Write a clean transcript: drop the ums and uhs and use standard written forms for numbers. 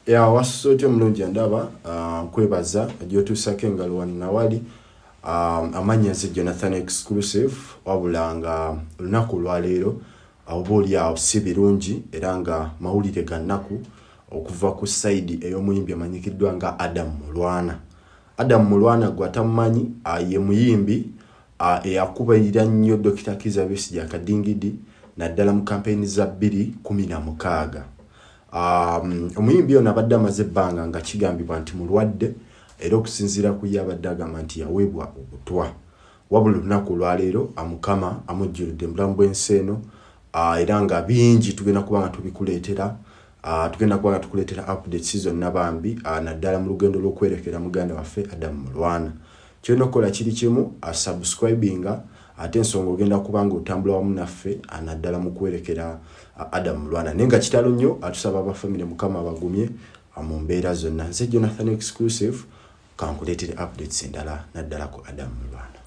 Ya wasote mulungi ndaba nkwebaza agyotusako engalo wano nawali amanya nze Jonathan Exclusive wabulanga olunaku lwaleero oba oli awo si birungi era nga mawulire ga nnaku okuva ku side ey'omuyimbi amanyikiddwa nga Adam Mulwana. Adam Mulwana gwe atamumanyi ye muyimbi eyakubalira nnyo Dr. Kizza Besigye akadingidi naddala mu kampeyini za 2016. Omuyimbi ono abadde amaze ebbanga nga kigambibwa nti mulwadde era okusinziira ku yabadde agamba nti yaweebwa obutwa. Wabula olunaku lwaleero Mukama amujjulidde mulamu bw'ensi eno era nga bingi tugenda kuba nga tubikuleetera tukuleetera updates zonna bambi naddala mu lugendo lw'okwerekera muganda waffe Adam Mulwana. Kyonna okola kiri kimu subscribinga ate ensonga ogenda kuba nga otambula wamu naffe naddala mu kwerekera Adam Mulwana. Nenga kitalo nnyo atusaba abafamile Mukama abagumye mu mbeera zonna. Nze Jonathan Exclusive kankuleetere updates endala naddala ku Adam Mulwana.